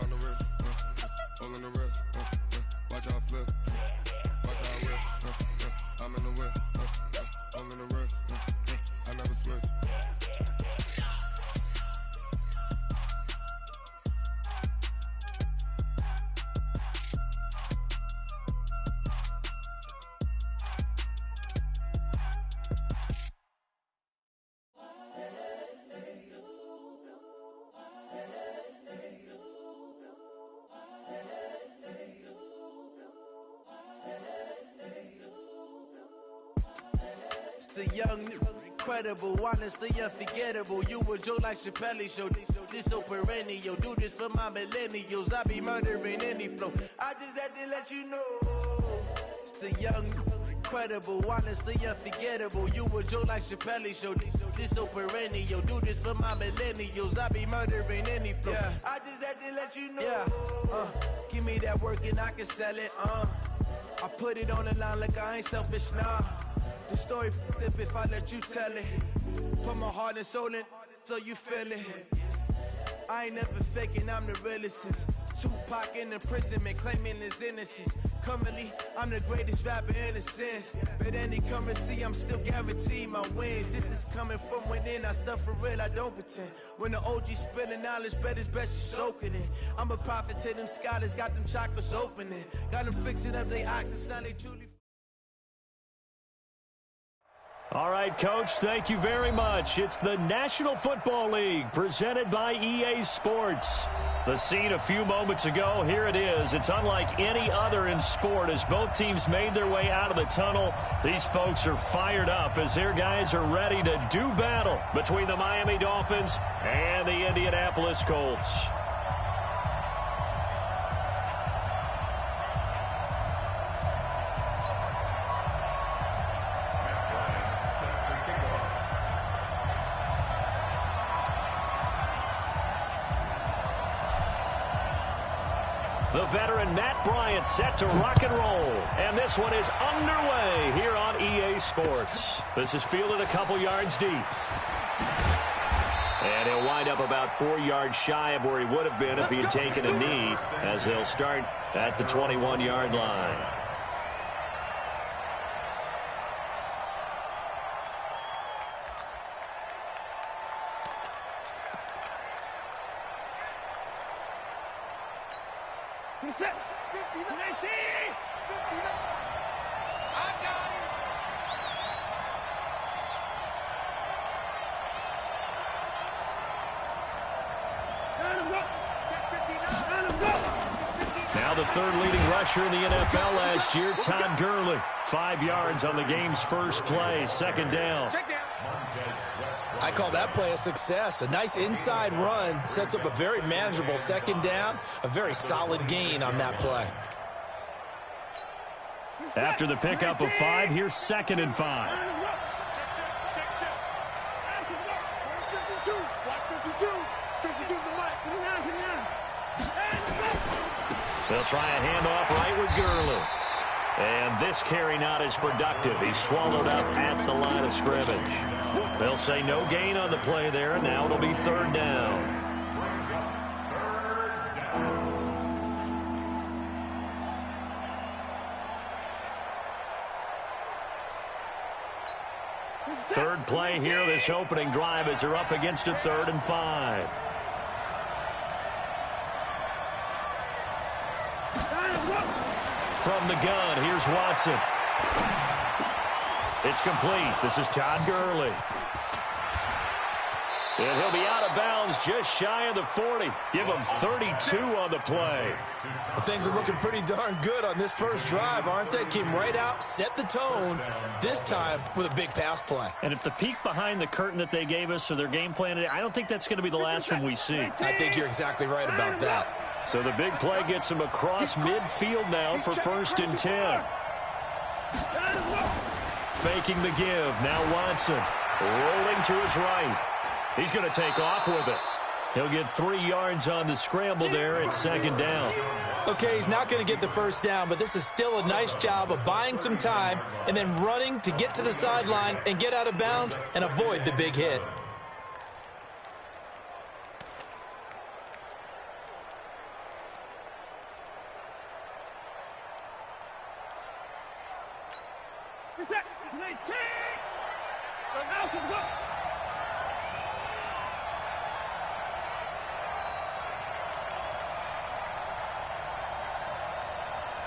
on the wrist, all on the wrist, watch how I flip, watch how I whip, I'm in the whip, all on the wrist, I never switch. The young, incredible, honestly unforgettable. You a Joe like Chappelle show. This so perennial. Do this for my millennials. I be murdering any flow. I just had to let you know. It's the young, incredible, honestly unforgettable. You a Joe like Chappelle show. This so perennial. Do this for my millennials. I be murdering any flow. Yeah. I just had to let you know. Yeah. Give me that work and I can sell it. I put it on the line like I ain't selfish, nah. The story flip if I let you tell it. Put my heart and soul in so you feel it. I ain't never faking, I'm the realest since Tupac in imprisonment, claiming his innocence. Currently, I'm the greatest rapper in a sense. But any currency, I'm still guaranteed my wins. This is coming from within, I stuff for real, I don't pretend. When the OG spilling knowledge, bet it's best you soak it in. I'm a prophet to them scholars, got them chakras opening. Got them fixing up they octaves, now they truly... All right, Coach, thank you very much. It's the National Football League presented by EA Sports. The scene a few moments ago, here it is. It's unlike any other in sport as both teams made their way out of the tunnel. These folks are fired up as their guys are ready to do battle between the Miami Dolphins and the Indianapolis Colts. The veteran Matt Bryant set to rock and roll. And this one is underway here on EA Sports. This is fielded a couple yards deep. And he'll wind up about 4 yards shy of where he would have been if he had taken a knee, as they'll start at the 21-yard line. Now the third leading rusher in the NFL last year, Todd Gurley. 5 yards on the game's first play, second down. I call that play a success. A nice inside run sets up a very manageable second down, a very solid gain on that play. After the pickup of 5, here's 2nd and 5. They'll try a handoff right with Gurley. And this carry not as productive. He's swallowed up at the line of scrimmage. They'll say no gain on the play there, and now it'll be third down. Third play here, this opening drive, as they're up against a 3rd and 5. From the gun, here's Watson. It's complete. This is Todd Gurley. And he'll be out of bounds just shy of the 40. Give him 32 on the play. Well, things are looking pretty darn good on this first drive, aren't they? Came right out, set the tone, this time with a big pass play. And if the peek behind the curtain that they gave us or their game plan, I don't think that's going to be the last one we see. I think you're exactly right about that. So the big play gets him across midfield now for 1st and 10. Faking the give. Now Watson rolling to his right. He's going to take off with it. He'll get 3 yards on the scramble there at 2nd down. Okay, he's not going to get the first down, but this is still a nice job of buying some time and then running to get to the sideline and get out of bounds and avoid the big hit.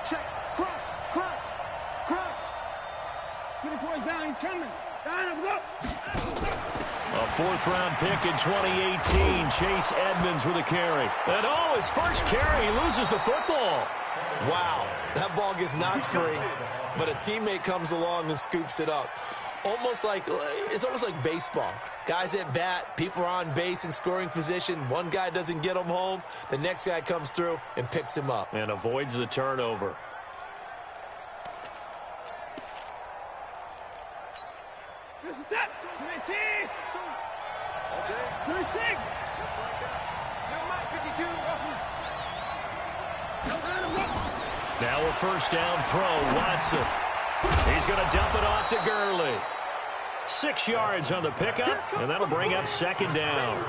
Check. Crouch. Get it boys down, he's coming. Down him, go. A fourth-round pick in 2018. Chase Edmonds with a carry. And his first carry, he loses the football. Wow, that ball gets knocked free, but a teammate comes along and scoops it up. It's almost like baseball. Guys at bat, people are on base in scoring position. One guy doesn't get him home. The next guy comes through and picks him up. And avoids the turnover. This is it. 19. Okay. 36. Just like that. Number 52. Now a first down throw. Watson. He's going to dump it off to Gurley. 6 yards on the pickup, and that'll bring up second down.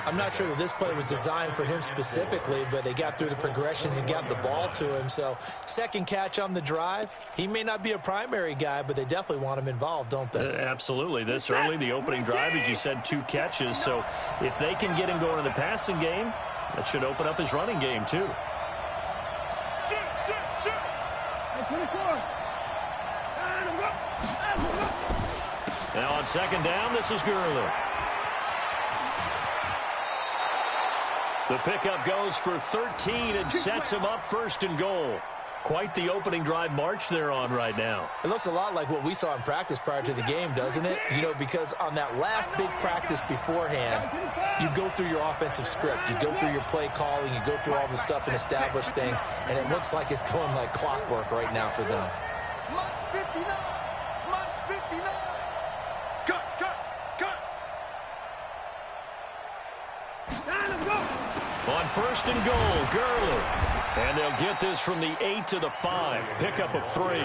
I'm not sure that this play was designed for him specifically, but they got through the progressions and got the ball to him. So second catch on the drive. He may not be a primary guy, but they definitely want him involved, don't they? Absolutely. This early, the opening drive, as you said, 2 catches. So if they can get him going in the passing game, that should open up his running game too. Now on second down, this is Gurley. The pickup goes for 13 and sets him up first and goal. Quite the opening drive march they're on right now. It looks a lot like what we saw in practice prior to the game, doesn't it? You know, because on that last big practice beforehand, you go through your offensive script. You go through your play calling. You go through all the stuff and establish things. And it looks like it's going like clockwork right now for them. On first and goal, Gurley. And they'll get this from the 8 to the 5. Pickup of 3.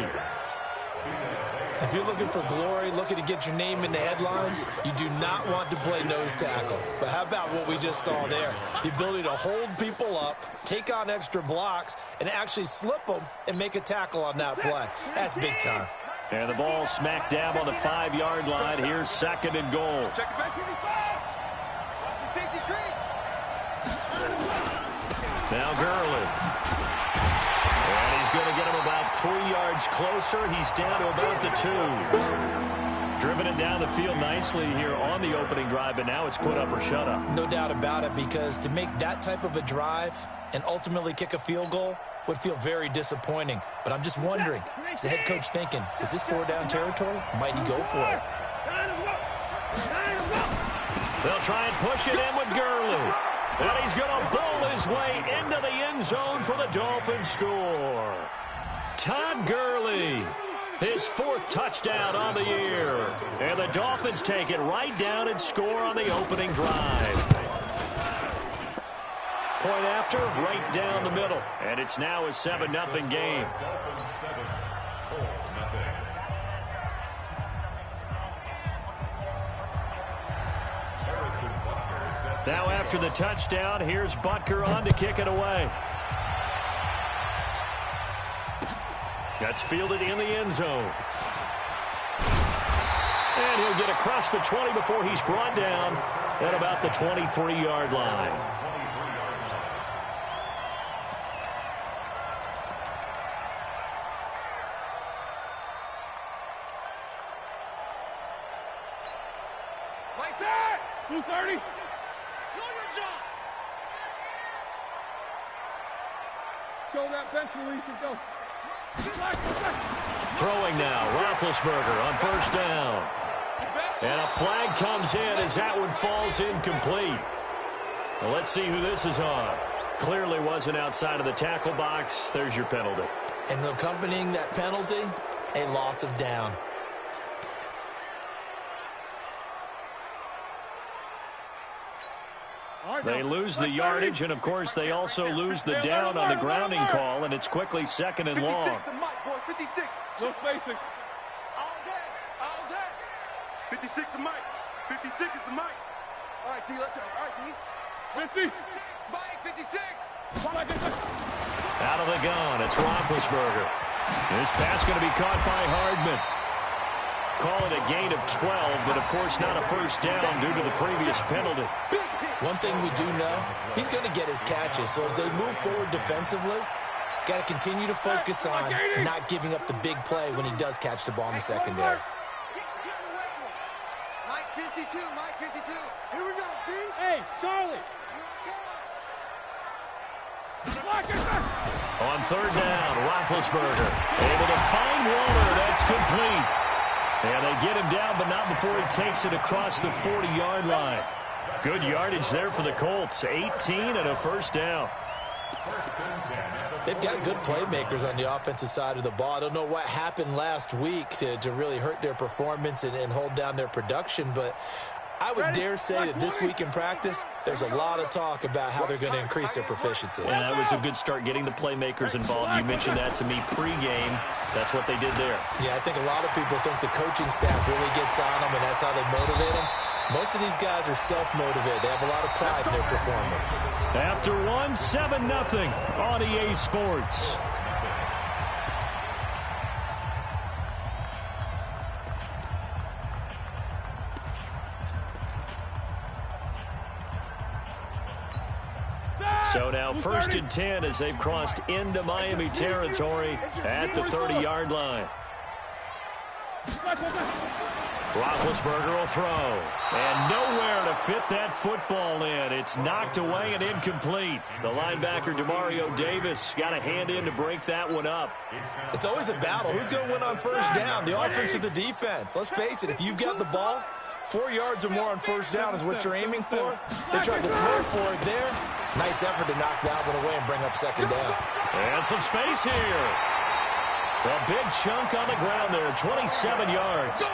If you're looking for glory, looking to get your name in the headlines, you do not want to play nose tackle. But how about what we just saw there? The ability to hold people up, take on extra blocks, and actually slip them and make a tackle on that play. That's big time. And the ball smack dab on the 5-yard line. Here's second and goal. Check it back to the 5. Watch the safety creep. Now Gurley. And he's going to get him about 3 yards closer. He's down to about the 2. Driven it down the field nicely here on the opening drive, and now it's put up or shut up. No doubt about it, because to make that type of a drive and ultimately kick a field goal would feel very disappointing. But I'm just wondering, is the head coach thinking, is this 4-down territory? Might he go for it? They'll try and push it in with Gurley. And he's going to bowl his way into the end zone for the Dolphins score. Todd Gurley, his 4th touchdown on the year. And the Dolphins take it right down and score on the opening drive. Point after, right down the middle. And it's now a 7-0 game. Now after the touchdown, here's Butker on to kick it away. That's fielded in the end zone. And he'll get across the 20 before he's brought down at about the 23-yard line. Like that! 230. Show that bench release and go. Throwing now, Roethlisberger on first down. And a flag comes in as that one falls incomplete. Well, let's see who this is on. Clearly wasn't outside of the tackle box. There's your penalty. And accompanying that penalty, a loss of down. They lose the yardage, and, of course, they also lose the down on the grounding call, and it's quickly second and long. 56. No spacing. All day. 56 the mic. 56 is the mic. All right, T, let's go. All right, T. 50. Mike, 56. Out of the gun, it's Roethlisberger. This pass going to be caught by Hardman. Call it a gain of 12, but of course not a first down due to the previous penalty. One thing we do know, he's going to get his catches. So as they move forward defensively, got to continue to focus on not giving up the big play when he does catch the ball in the secondary. Mike 52, Mike 52. Here we go, D. Hey, Charlie. On third down, Roethlisberger able to find Waller. That's complete. And they get him down, but not before he takes it across the 40-yard line. Good yardage there for the Colts. 18 and a first down. They've got good playmakers on the offensive side of the ball. I don't know what happened last week to really hurt their performance and hold down their production, but I would dare say that this week in practice, there's a lot of talk about how they're going to increase their proficiency. And that was a good start, getting the playmakers involved. You mentioned that to me pregame. That's what they did there. Yeah, I think a lot of people think the coaching staff really gets on them, and that's how they motivate them. Most of these guys are self-motivated. They have a lot of pride in their performance. After one, 7-0 on EA Sports. So now 1st and 10 as they've crossed into Miami territory at the 30-yard line. Roethlisberger will throw. And nowhere to fit that football in. It's knocked away and incomplete. The linebacker, Demario Davis, got a hand in to break that one up. It's always a battle. Who's going to win on first down, the offense or the defense? Let's face it, if you've got the ball, 4 yards or more on first down is what you're aiming for. They tried to throw for it there. Nice effort to knock that one away and bring up second down. And some space here. A big chunk on the ground there, 27 yards.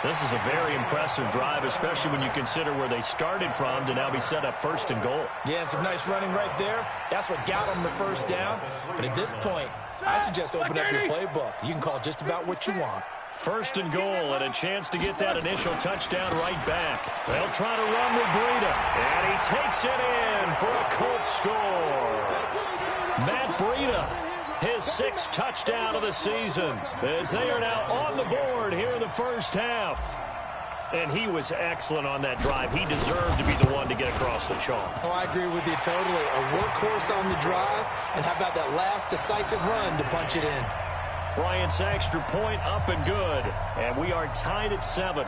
This is a very impressive drive, especially when you consider where they started from to now be set up 1st and goal. Yeah, and some nice running right there. That's what got them the first down. But at this point, I suggest open up your playbook. You can call just about what you want. 1st and goal and a chance to get that initial touchdown right back. They'll try to run with Breida. And he takes it in for a Colts score. Matt Breida, his 6th touchdown of the season, as they are now on the board here in the first half. And he was excellent on that drive. He deserved to be the one to get across the chalk. Oh, I agree with you totally. A workhorse on the drive, and how about that last decisive run to punch it in? Bryant's extra point up and good. And we are tied at 7.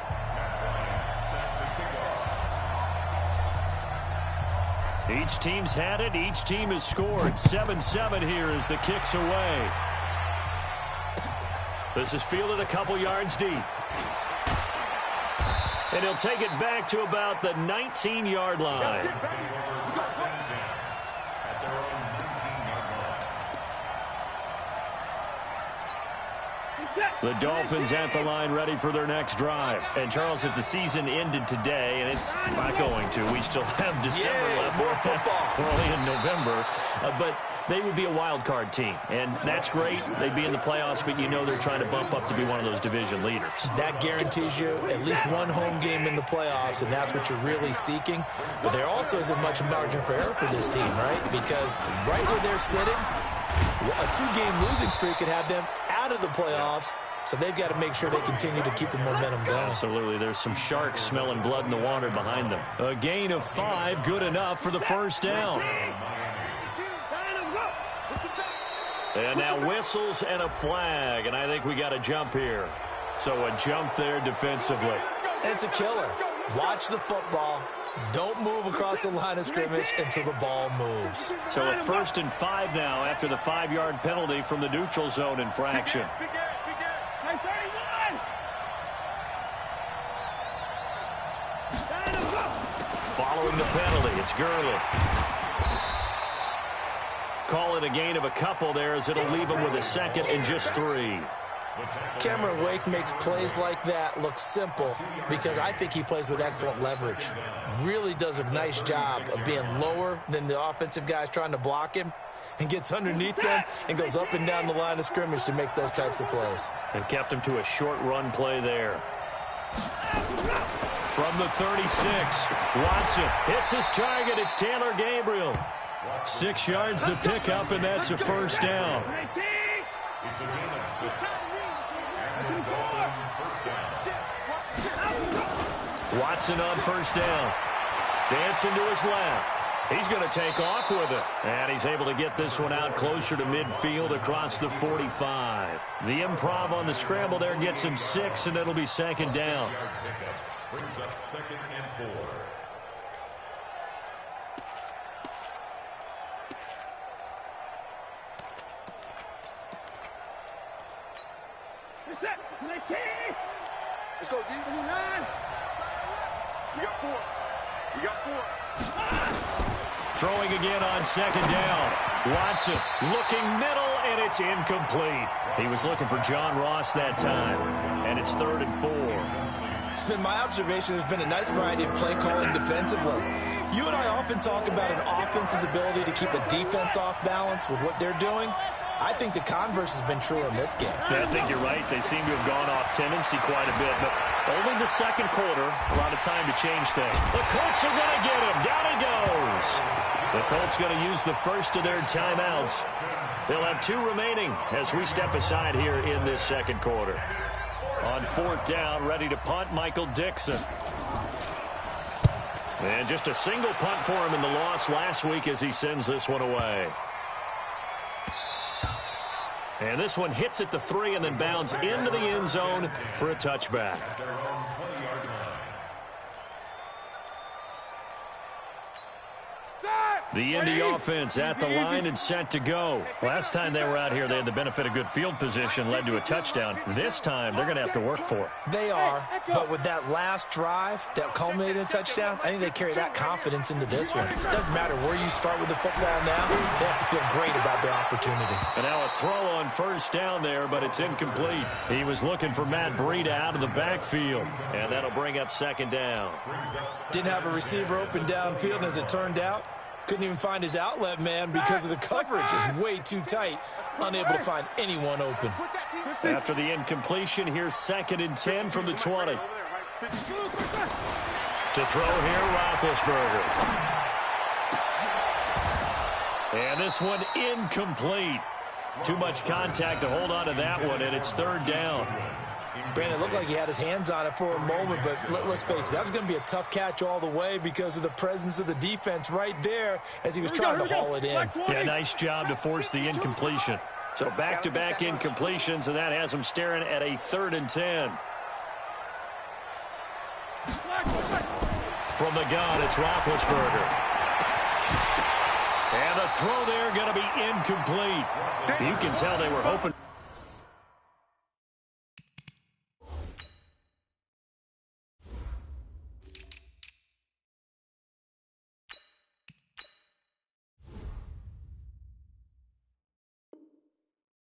Each team's had it. Each team has scored. 7-7 here as the kick's away. This is fielded a couple yards deep. And he'll take it back to about the 19-yard line. The Dolphins at the line ready for their next drive. And, Charles, if the season ended today, and it's not going to, we still have December left. More football. We're only in November. But they would be a wild card team. And that's great. They'd be in the playoffs, but you know they're trying to bump up to be one of those division leaders. That guarantees you at least one home game in the playoffs, and that's what you're really seeking. But there also isn't much margin for error for this team, right? Because right where they're sitting, a 2-game losing streak could have them out of the playoffs. So they've got to make sure they continue to keep the momentum going. Absolutely. There's some sharks smelling blood in the water behind them. A gain of 5, good enough for the first down. And now whistles and a flag, and I think we got a jump here. So a jump there defensively. And it's a killer. Watch the football. Don't move across the line of scrimmage until the ball moves. So a 1st and 5 now after the 5-yard penalty from the neutral zone infraction. Following the penalty, it's Gurley. Call it a gain of a couple there as it'll leave him with a 2nd and just 3. Cameron Wake makes plays like that look simple because I think he plays with excellent leverage. Really does a nice job of being lower than the offensive guys trying to block him and gets underneath them and goes up and down the line of scrimmage to make those types of plays. And kept him to a short run play there. From the 36, Watson hits his target. It's Taylor Gabriel. 6 yards to pick up, and that's a first down. It's a gain of 6. And Dalton, first down. Watson on first down. Dancing to his left. He's going to take off with it. And he's able to get this one out closer to midfield across the 45. The improv on the scramble there gets him 6, and it'll be second down. Brings up 2nd and 4. Set. 19. Let's go, D. 29. We got 4. We got 4. Throwing again on second down. Watson looking middle, and it's incomplete. He was looking for John Ross that time, and it's 3rd and 4. It's been my observation there's been a nice variety of play calling defensively. You and I often talk about an offense's ability to keep a defense off balance with what they're doing. I think the converse has been true in this game. Yeah, I think you're right. They seem to have gone off tendency quite a bit, but only the second quarter, a lot of time to change things. The Colts are going to get him. Down he goes. The Colts going to use the first of their timeouts. They'll have 2 remaining as we step aside here in this second quarter. On 4th down, ready to punt, Michael Dixon. And just a single punt for him in the loss last week as he sends this one away. And this one hits at the 3 and then bounds into the end zone for a touchback. The Indy offense at the line and set to go. Last time they were out here, they had the benefit of good field position, led to a touchdown. This time, they're going to have to work for it. They are, but with that last drive that culminated in a touchdown, I think they carry that confidence into this one. It doesn't matter where you start with the football now. They have to feel great about their opportunity. And now a throw on first down there, but it's incomplete. He was looking for Matt Breida out of the backfield, and that'll bring up second down. Didn't have a receiver open downfield, and as it turned out, couldn't even find his outlet man because of the coverage. It was way too tight, unable to find anyone open. After the incompletion, here's 2nd and 10 from the 20. To throw here, Roethlisberger. And this one incomplete. Too much contact to hold on to that one, and it's 3rd down. Brandon, it looked like he had his hands on it for a moment, but let's face it, that was going to be a tough catch all the way because of the presence of the defense right there as he was trying to haul it in. Yeah, nice job to force the incompletion. So back-to-back incompletions, and that has him staring at a 3rd and 10. From the gun, it's Roethlisberger. And the throw there going to be incomplete. You can tell they were hoping.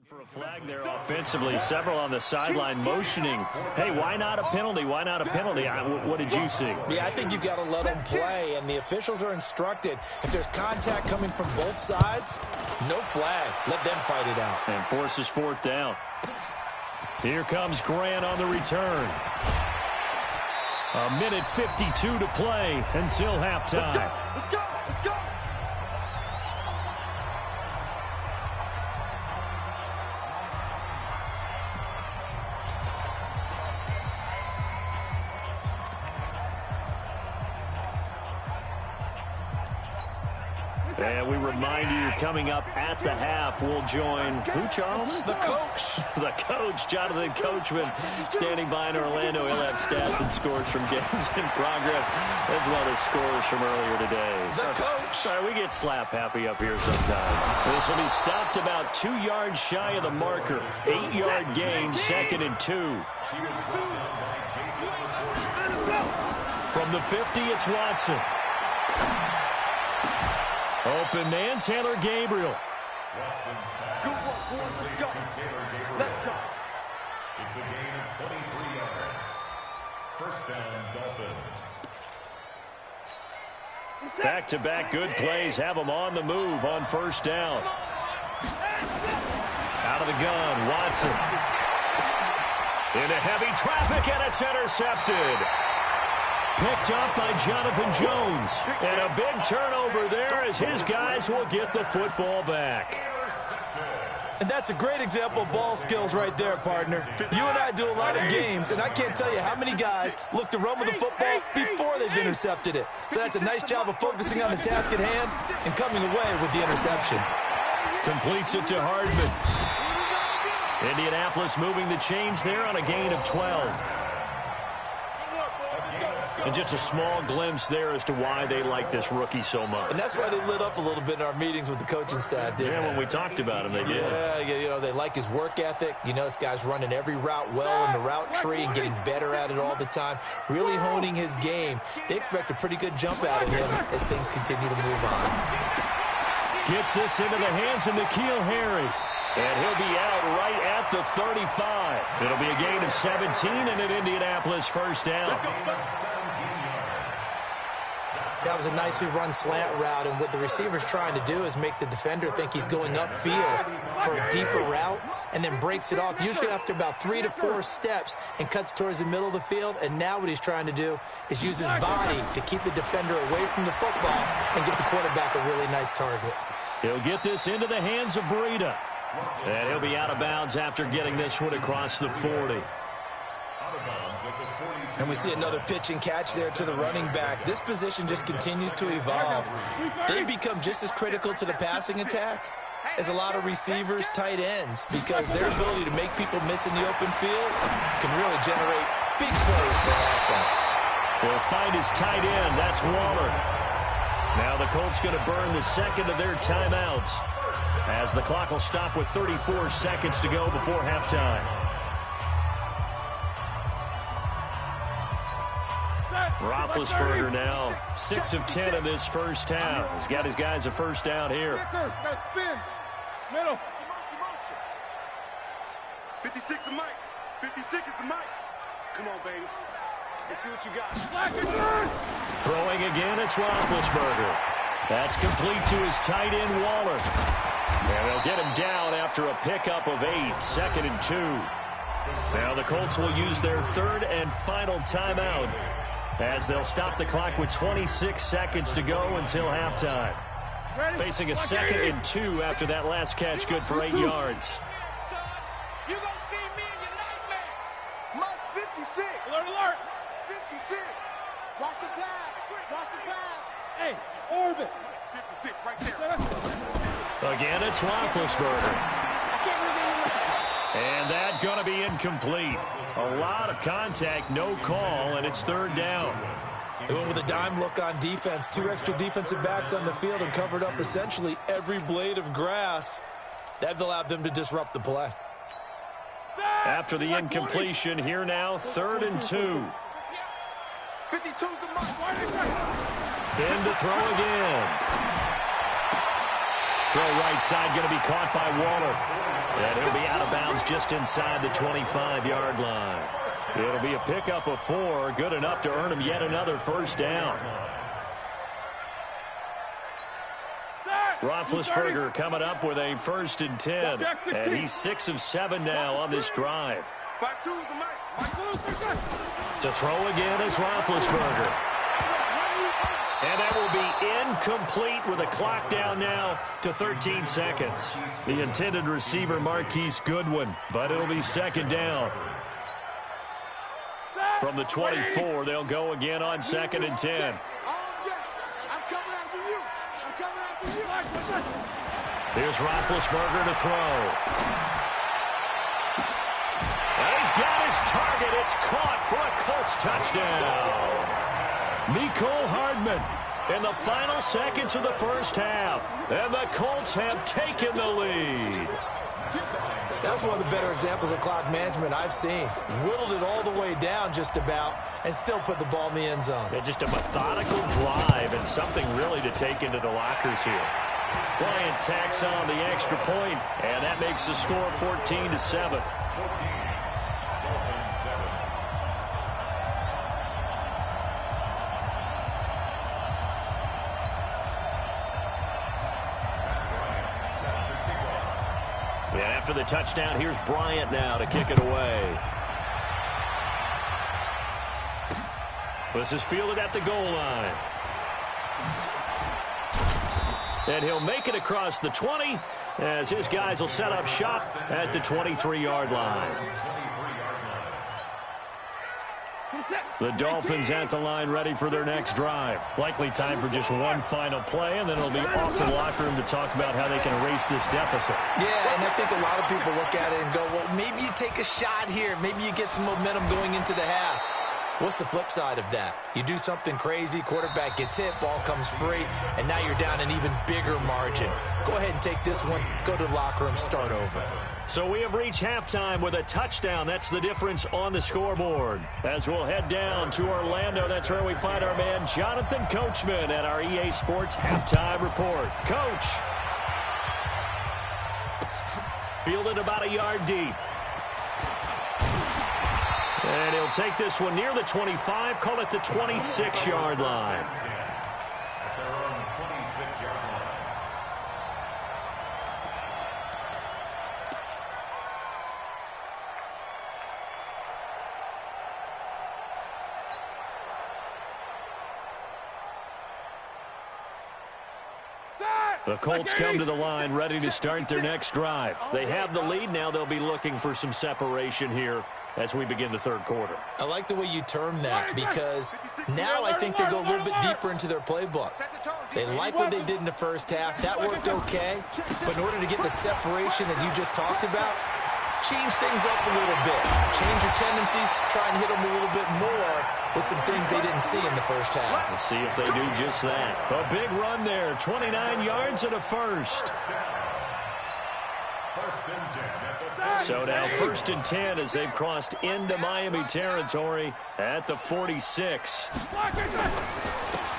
For a flag there offensively, several on the sideline motioning. Hey, why not a penalty? Why not a penalty? What did you see? Yeah, I think you've got to let them play, and the officials are instructed. If there's contact coming from both sides, no flag. Let them fight it out. And forces 4th down. Here comes Grant on the return. 1:52 to play until halftime. Let's go. Let's go. And we remind you, coming up at the half, we'll join who, Charles? The coach. The coach, Jonathan Coachman, standing by in Orlando. He'll have stats and scores from games in progress, as well as scores from earlier today. The coach. Sorry, we get slap happy up here sometimes. This will be stopped about 2 yards shy of the marker. 8-yard gain, 2nd and 2. From the 50, it's Watson. Open man, Taylor Gabriel. Good work, boys. Let's go. Let's go. It's a gain of 23 yards. First down, Dolphins. Back-to-back good plays have them on the move on first down. Out of the gun, Watson. Into heavy traffic, and it's intercepted. Picked up by Jonathan Jones. And a big turnover there as his guys will get the football back. And that's a great example of ball skills right there, partner. You and I do a lot of games, and I can't tell you how many guys look to run with the football before they've intercepted it. So that's a nice job of focusing on the task at hand and coming away with the interception. Completes it to Hardman. Indianapolis moving the chains there on a gain of 12. And just a small glimpse there as to why they like this rookie so much. And that's why they lit up a little bit in our meetings with the coaching staff, didn't they? Yeah, when we talked about him, they did. Yeah, they like his work ethic. This guy's running every route well in the route tree and getting better at it all the time, really honing his game. They expect a pretty good jump out of him as things continue to move on. Gets this into the hands of N'Keal Harry. And he'll be out right at the 35. It'll be a gain of 17 and an Indianapolis first down. That was a nicely run slant route, and what the receiver's trying to do is make the defender think he's going upfield for a deeper route and then breaks it off, usually after about 3 to 4 steps, and cuts towards the middle of the field. And now what he's trying to do is use his body to keep the defender away from the football and give the quarterback a really nice target. He'll get this into the hands of Breida. And he'll be out of bounds after getting this one across the 40. And we see another pitch and catch there to the running back. This position just continues to evolve. They become just as critical to the passing attack as a lot of receivers, tight ends, because their ability to make people miss in the open field can really generate big plays for an offense. They'll find his tight end. That's Waller. Now the Colts going to burn the second of their timeouts, as the clock will stop with 34 seconds to go before halftime. Roethlisberger now 6 of 10 in this first half. He's got his guys a first down here. Middle. 56 is Mike. 56 is the Mike. Come on, baby. Let's see what you got. Throwing again, it's Roethlisberger. That's complete to his tight end, Waller. And they'll get him down after a pickup of 8, 2nd and 2. Now the Colts will use their third and final timeout, as they'll stop the clock with 26 seconds to go until halftime. Facing a 2nd and 2 after that last catch, good for 8 yards. You gonna see me in your nightmare. Mike 56. Alert, alert. 56. Watch the pass. Watch the pass. Hey, orbit. 56 right there. Again, it's Roethlisberger. And that going to be incomplete. A lot of contact, no call, and it's third down. They went with a dime look on defense. 2 extra defensive backs on the field and covered up essentially every blade of grass. That allowed them to disrupt the play. After the incompletion, here now, 3rd and 2. 52's the mark. In to throw again. Throw right side, going to be caught by Waller. And he'll be out of bounds just inside the 25-yard line. It'll be a pickup of 4, good enough to earn him yet another first down. Roethlisberger coming up with a 1st and 10. And he's 6 of 7 now on this drive. To throw again is Roethlisberger. And that will be incomplete with a clock down now to 13 seconds. The intended receiver, Marquise Goodwin, but it'll be 2nd down. From the 24, they'll go again on 2nd and 10. Here's Roethlisberger to throw. And he's got his target. It's caught for a Colts touchdown. Mecole Hardman in the final seconds of the first half. And the Colts have taken the lead. That's one of the better examples of clock management I've seen. Whittled it all the way down just about and still put the ball in the end zone. Yeah, just a methodical drive and something really to take into the lockers here. Bryant tacks on the extra point, and that makes the score 14-7. And after the touchdown, here's Bryant now to kick it away. This is fielded at the goal line. And he'll make it across the 20, as his guys will set up shop at the 23-yard line. The Dolphins at the line ready for their next drive. Likely time for just one final play, and then it'll be off to the locker room to talk about how they can erase this deficit. Yeah, and I think a lot of people look at it and go, well, maybe you take a shot here. Maybe you get some momentum going into the half. What's the flip side of that? You do something crazy, quarterback gets hit, ball comes free, and now you're down an even bigger margin. Go ahead and take this one, go to the locker room, start over. So we have reached halftime with a touchdown. That's the difference on the scoreboard. As we'll head down to Orlando, that's where we find our man Jonathan Coachman at our EA Sports Halftime Report. Coach. Fielded about a yard deep. And he'll take this one near the 25, call it the 26-yard line. At their own 26-yard line. The Colts come to the line ready to start their next drive. They have the lead. Now they'll be looking for some separation here as we begin the third quarter. I like the way you term that, because now I think they go a little bit deeper into their playbook. They like what they did in the first half. That worked okay. But in order to get the separation that you just talked about, change things up a little bit. Change your tendencies. Try and hit them a little bit more with some things they didn't see in the first half. Let's see if they do just that. A big run there. 29 yards and a first. So now 1st and 10 as they've crossed into Miami territory at the 46.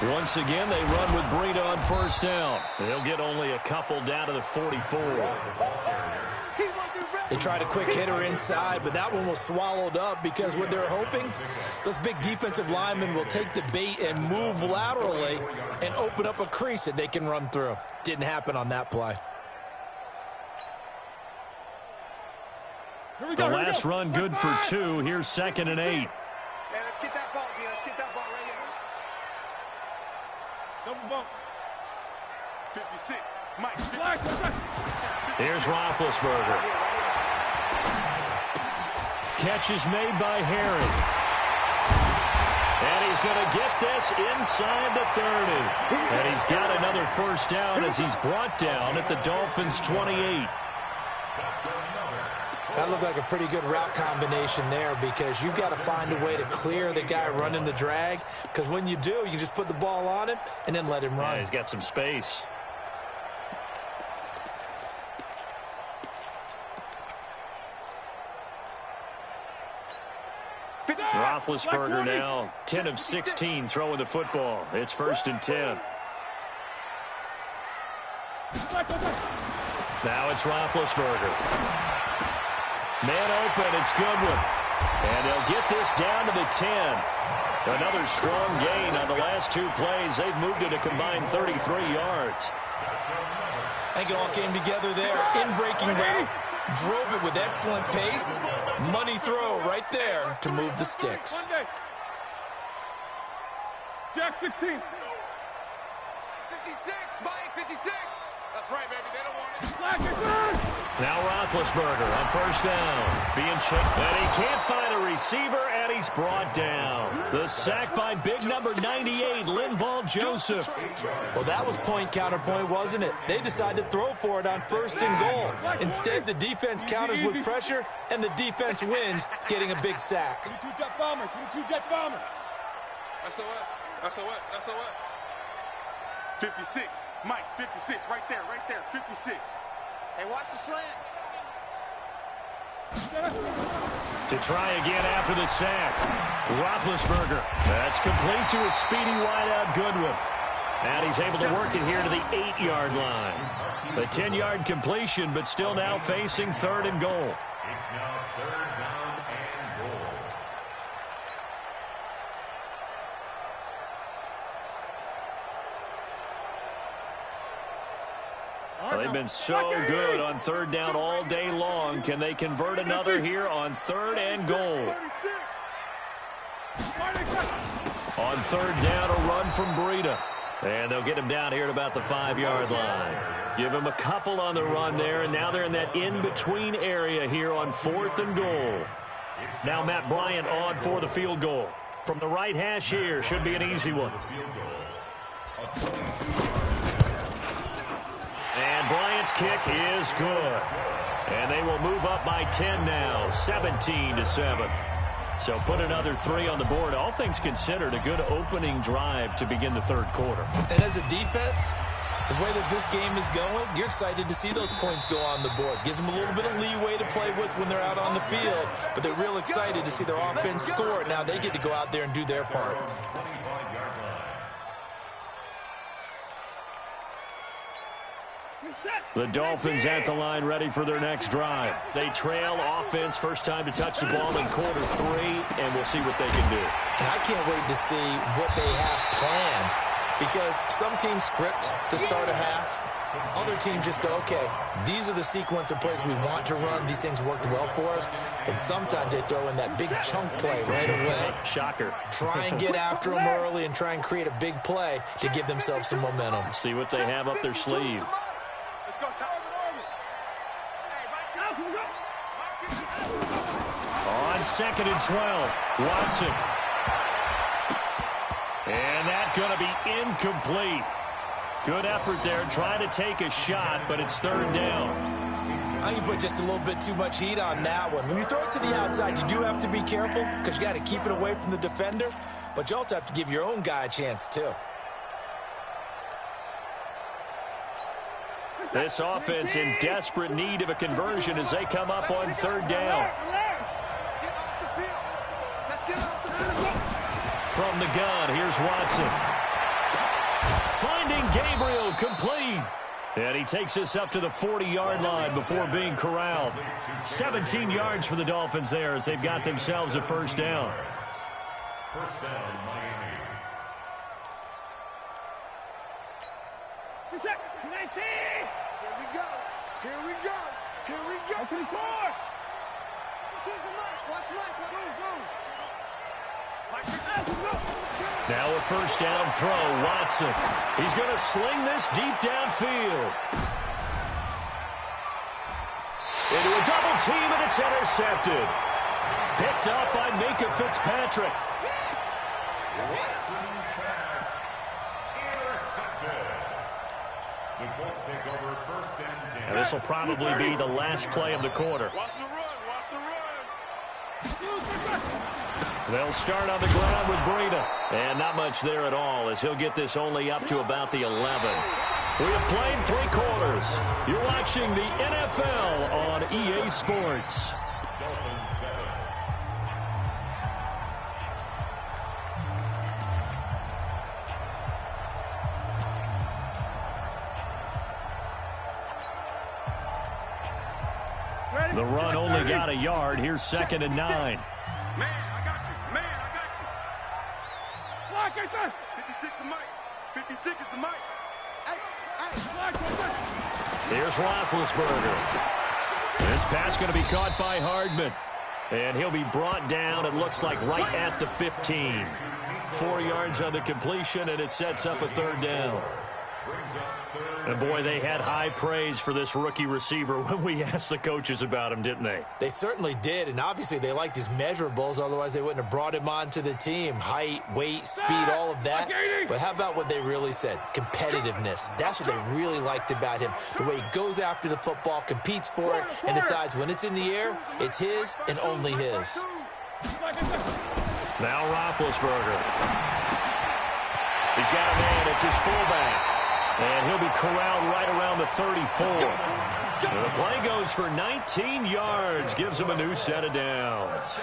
Once again, they run with Breida on first down. They'll get only a couple down to the 44. They tried a quick hitter inside, but that one was swallowed up because what they're hoping, those big defensive linemen will take the bait and move laterally and open up a crease that they can run through. Didn't happen on that play. The last run good for 2. Here's 2nd and 8. Hey, let's get that ball, man. Let's get that ball right here. Double bump. 56. Mike. Here's Roethlisberger. Catch is made by Herring. And he's going to get this inside the 30. And he's got another first down as he's brought down at the Dolphins' 28. That looked like a pretty good route combination there, because you've got to find a way to clear the guy running the drag, because when you do, you just put the ball on him and then let him run. Yeah, he's got some space. Roethlisberger now 10 of 16 throwing the football. It's 1st and 10. Now it's Roethlisberger. Man open, it's Goodwin. And they'll get this down to the 10. Another strong gain on the last 2 plays. They've moved it a combined 33 yards. I think it all came together there. In-breaking route, drove it with excellent pace. Money throw right there to move the sticks. Jack 16. 56, Mike, 56. That's right, baby. They don't want it. Now Roethlisberger on first down. Being checked. And he can't find a receiver, and he's brought down. The sack by big number 98, Linval Joseph. Well, that was point counterpoint, wasn't it? They decided to throw for it on 1st and goal. Instead, the defense counters with pressure, and the defense wins, getting a big sack. 22 jet bombers. 22 jet bombers. SOS. SOS. SOS. 56. Mike, 56. Right there. Right there. 56. Hey, watch the slant. To try again after the sack. Roethlisberger. That's complete to a speedy wideout Goodwin. And he's able to work it here to the 8-yard line. A 10-yard completion, but still now facing 3rd and goal. It's now 3rd down and goal. They've been so good on 3rd down all day long. Can they convert another here on 3rd and goal? On 3rd down, a run from Breida. And they'll get him down here at about the 5-yard line. Give him a couple on the run there, and now they're in that in-between area here on 4th and goal. Now Matt Bryant on for the field goal. From the right hash here, should be an easy one. And Bryant's kick is good. And they will move up by 10 now, 17-7. So put another 3 on the board. All things considered, a good opening drive to begin the third quarter. And as a defense, the way that this game is going, you're excited to see those points go on the board. Gives them a little bit of leeway to play with when they're out on the field, but they're real excited to see their offense score. Now they get to go out there and do their part. The Dolphins at the line, ready for their next drive. They trail offense, first time to touch the ball in quarter 3, and we'll see what they can do. And I can't wait to see what they have planned, because some teams script to start a half. Other teams just go, okay, these are the sequence of plays we want to run. These things worked well for us. And sometimes they throw in that big chunk play right away. Shocker. Try and get after them early and try and create a big play to give themselves some momentum. See what they have up their sleeve. On 2nd and 12, Watson. And that's going to be incomplete. Good effort there, trying to take a shot, but it's 3rd down. I think you put just a little bit too much heat on that one. When you throw it to the outside, you do have to be careful because you got to keep it away from the defender, but you also have to give your own guy a chance too. This offense in desperate need of a conversion as they come up on 3rd down. From the gun, here's Watson. Finding Gabriel, complete. And he takes us up to the 40-yard line before being corralled. 17 yards for the Dolphins there as they've got themselves a first down. First down, Miami. Here we go. Here we go. Here we go. Open the court. Watch Mike. Now a first down throw, Watson. He's going to sling this deep downfield. Into a double team, and it's intercepted. Picked up by Minkah Fitzpatrick. Watson's pass intercepted. The Colts take over 1st and 10. And this will probably be the last play of the quarter. Watch the run. They'll start on the ground with Breida. And not much there at all as he'll get this only up to about the 11. We have played 3 quarters. You're watching the NFL on EA Sports. Dolphins 7. The run only got a yard. Here's 2nd and 9. Man, I got you. 56 to Mike. 56 is the Mike. Hey. Here's Roethlisberger. This pass going to be caught by Hardman. And he'll be brought down, it looks like, right at the 15. 4 yards on the completion, and it sets up a 3rd down. And, boy, they had high praise for this rookie receiver when we asked the coaches about him, didn't they? They certainly did, and obviously they liked his measurables. Otherwise, they wouldn't have brought him onto the team. Height, weight, speed, all of that. But how about what they really said? Competitiveness. That's what they really liked about him. The way he goes after the football, competes for it, and decides when it's in the air, it's his and only his. Now Roethlisberger. He's got a man. It's his fullback. And he'll be corralled right around the 34. The play goes for 19 yards. Gives him a new set of downs.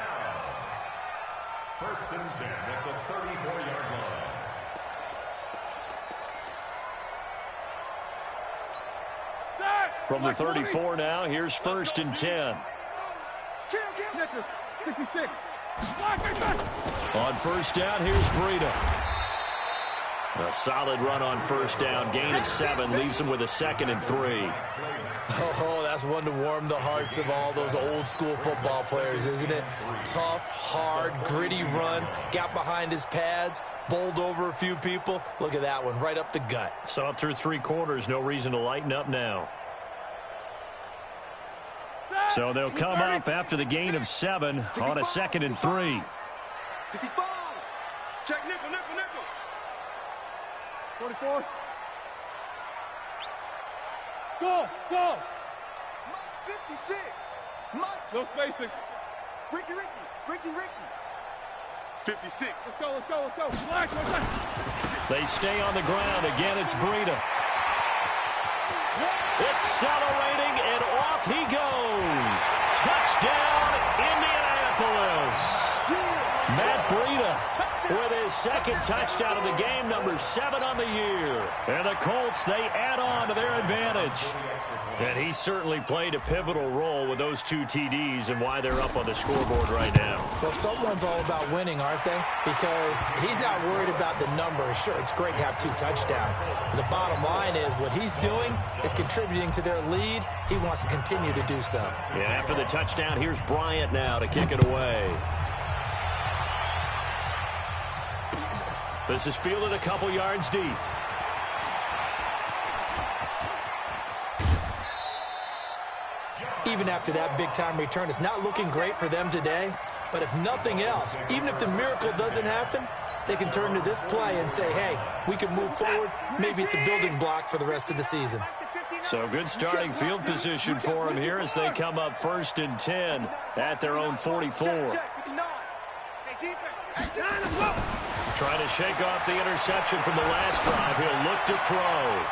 1st and 10 at the 34-yard line. From the 34 now, here's 1st and 10. 66. On 1st down, here's Breida. A solid run on first down. Gain of 7 leaves him with a 2nd and 3. Oh, that's one to warm the hearts of all those old-school football players, isn't it? Tough, hard, gritty run. Got behind his pads, bowled over a few people. Look at that one, right up the gut. So up through 3 quarters, no reason to lighten up now. So they'll come up after the gain of 7 on a 2nd and 3. 65. Check nickel, nickel, nickel. 44. Go, go. Mike 56. Mike. No spacing. Ricky. 56. Let's go. Black, They stay on the ground. Again, it's Breida. Accelerating, and off he goes. Touchdown, Indianapolis. Matt Breida with his 2nd touchdown of the game, number 7 on the year. And the Colts, they add on to their advantage. And he certainly played a pivotal role with those 2 TDs and why they're up on the scoreboard right now. Well, someone's all about winning, aren't they? Because he's not worried about the numbers. Sure, it's great to have 2 touchdowns. But the bottom line is what he's doing is contributing to their lead. He wants to continue to do so. And after the touchdown, here's Bryant now to kick it away. This is fielded a couple yards deep. Even after that big-time return, it's not looking great for them today. But if nothing else, even if the miracle doesn't happen, they can turn to this play and say, hey, we can move forward. Maybe it's a building block for the rest of the season. So good starting field position for them here as they come up 1st and 10 at their own 44. Trying to shake off the interception from the last drive. He'll look to throw.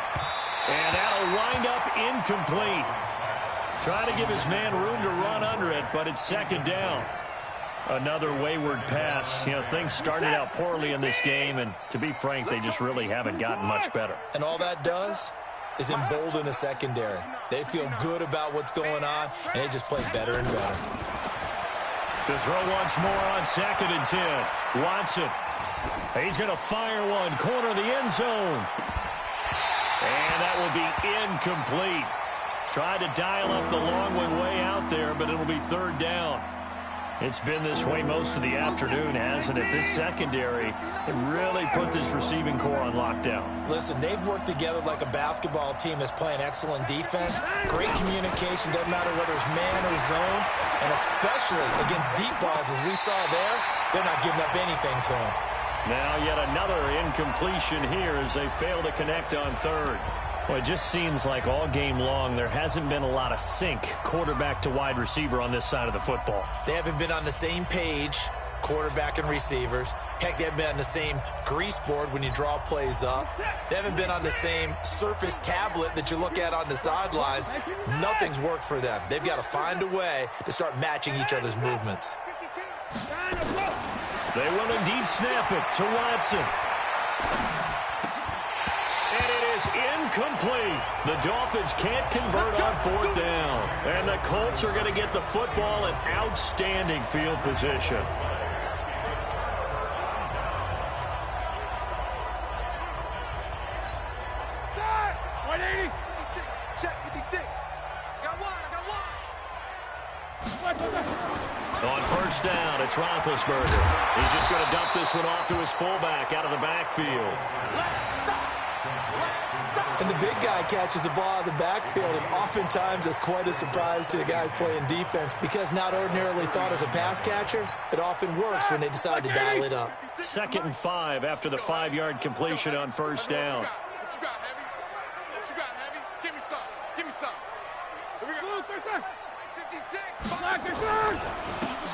And that'll wind up incomplete. Trying to give his man room to run under it, but it's 2nd down. Another wayward pass. You know, things started out poorly in this game, and to be frank, they just really haven't gotten much better. And all that does is embolden a secondary. They feel good about what's going on, and they just play better and better. To throw once more on 2nd and 10. Watson. He's going to fire one. Corner of the end zone. And that will be incomplete. Tried to dial up the long one way out there, but it'll be 3rd down. It's been this way most of the afternoon, hasn't it? This secondary really put this receiving core on lockdown. Listen, they've worked together like a basketball team that's playing excellent defense. Great communication, doesn't matter whether it's man or zone. And especially against deep balls, as we saw there, they're not giving up anything to them. Now yet another incompletion here as they fail to connect on 3rd. Well, it just seems like all game long there hasn't been a lot of sync quarterback to wide receiver on this side of the football. They haven't been on the same page, quarterback and receivers. Heck, they haven't been on the same grease board when you draw plays up. They haven't been on the same surface tablet that you look at on the sidelines. Nothing's worked for them. They've got to find a way to start matching each other's movements. They will indeed snap it to Watson. Incomplete. The Dolphins can't convert on 4th down. And the Colts are going to get the football in outstanding field position. On 1st down, it's Roethlisberger. He's just going to dump this one off to his fullback out of the backfield. And the big guy catches the ball out of the backfield, and oftentimes it's quite a surprise to the guys playing defense because not ordinarily thought as a pass catcher, it often works when they decide to dial it up. 2nd and 5 after the 5-yard completion on 1st down. What you got, Heavy? What you got, Heavy? Give me some. Give me some. Here we go. 56.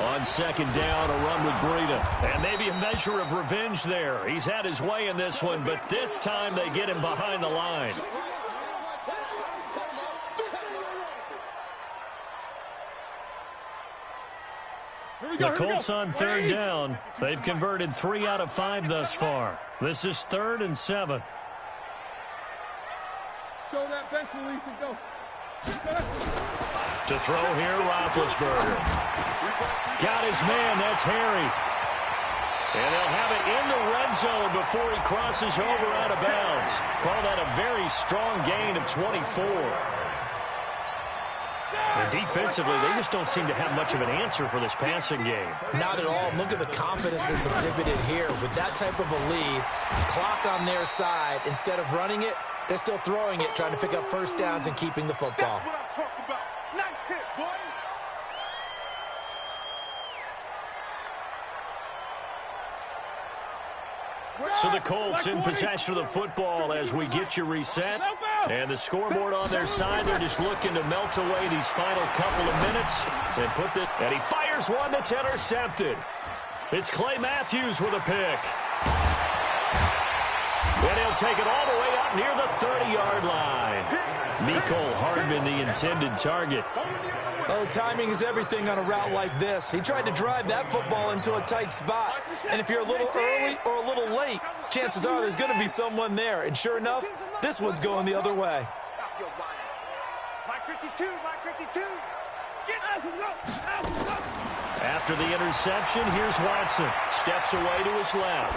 On 2nd down, a run with Breida. And maybe a measure of revenge there. He's had his way in this one, but this time they get him behind the line. The Colts on 3rd down. They've converted 3 out of 5 thus far. This is 3rd and 7. Show that bench release and go. To throw here, Roethlisberger. Got his man, that's Harry. And they'll have it in the red zone before he crosses over out of bounds. Call that a very strong gain of 24. And defensively, they just don't seem to have much of an answer for this passing game. Not at all. Look at the confidence that's exhibited here. With that type of a lead, clock on their side, instead of running it, they're still throwing it, trying to pick up first downs and keeping the football. That's what I'm talking about. Nice hit, boy. So the Colts in possession of the football as we get you reset. And the scoreboard on their side, they're just looking to melt away these final couple of minutes. And he fires one that's intercepted. It's Clay Matthews with a pick. And he'll take it all the way up near the 30-yard line. Mecole Hardman, the intended target. Oh, timing is everything on a route like this. He tried to drive that football into a tight spot. And if you're a little early or a little late, chances are there's going to be someone there. And sure enough, this one's going the other way. Stop your whining. Mike 52, Mike 52. Get out. After the interception, here's Watson. Steps away to his left.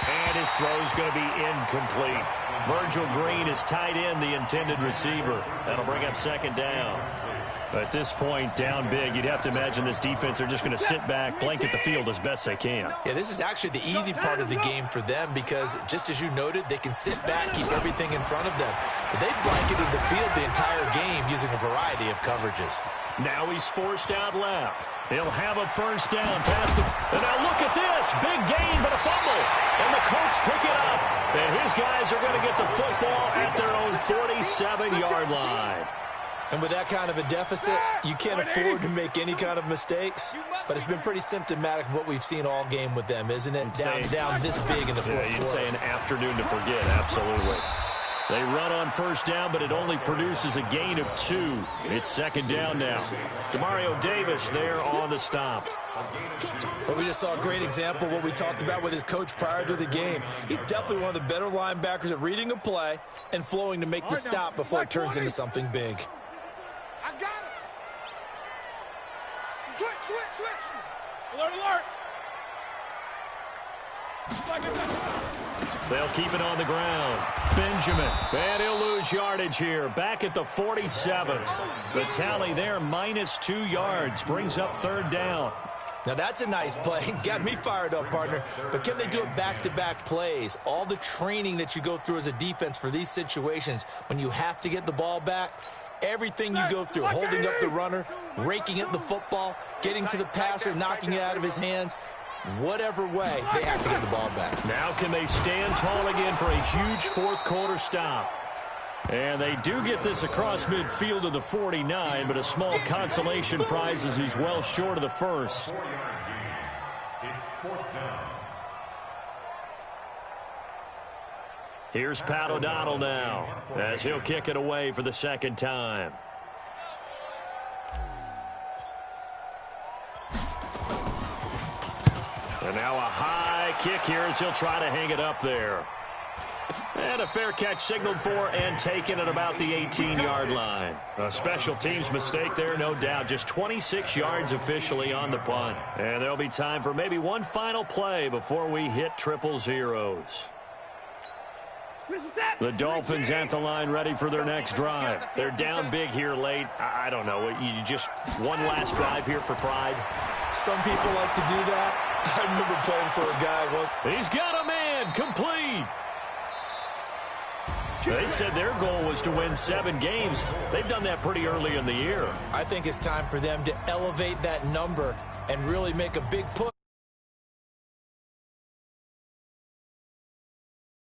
And his throw's going to be incomplete. Virgil Green is tight end, the intended receiver. That'll bring up second down. At this point, down big, you'd have to imagine this defense are just going to sit back, blanket the field as best they can. Yeah, this is actually the easy part of the game for them because, just as you noted, they can sit back, keep everything in front of them. But they've blanketed the field the entire game using a variety of coverages. Now he's forced out left. He'll have a first down past the... And now look at this. Big gain, but a fumble. And the Colts pick it up. And his guys are going to get the football at their own 47-yard line. And with that kind of a deficit, you can't afford to make any kind of mistakes. But it's been pretty symptomatic of what we've seen all game with them, isn't it? Down this big in the fourth quarter. You'd say an afternoon to forget, absolutely. They run on first down, but it only produces a gain of 2. It's second down now. Demario Davis there on the stop. Well, we just saw a great example of what we talked about with his coach prior to the game. He's definitely one of the better linebackers at reading a play and flowing to make the stop before it turns into something big. I got it. Switch. Alert. They'll keep it on the ground. Benjamin. And he'll lose yardage here. Back at the 47. The tally there, -2 yards. Brings up third down. Now, that's a nice play. Got me fired up, partner. But can they do it back-to-back plays? All the training that you go through as a defense for these situations, when you have to get the ball back, everything you go through, holding up the runner, raking at the football, getting to the passer, knocking it out of his hands, whatever way, they have to get the ball back. Now can they stand tall again for a huge fourth quarter stop? And they do get this across midfield to the 49, but a small consolation prize as he's well short of the first. It's fourth down. Here's Pat O'Donnell now as he'll kick it away for the second time. And now a high kick here as he'll try to hang it up there. And a fair catch signaled for and taken at about the 18-yard line. A special teams mistake there, no doubt. Just 26 yards officially on the punt. And there'll be time for maybe one final play before we hit triple zeros. The Dolphins at the line ready for their next drive. They're down big here late. I don't know. You just one last drive here for pride. Some people like to do that. I remember playing for a guy once. He's got a man complete. They said their goal was to win 7 games. They've done that pretty early in the year. I think it's time for them to elevate that number and really make a big push.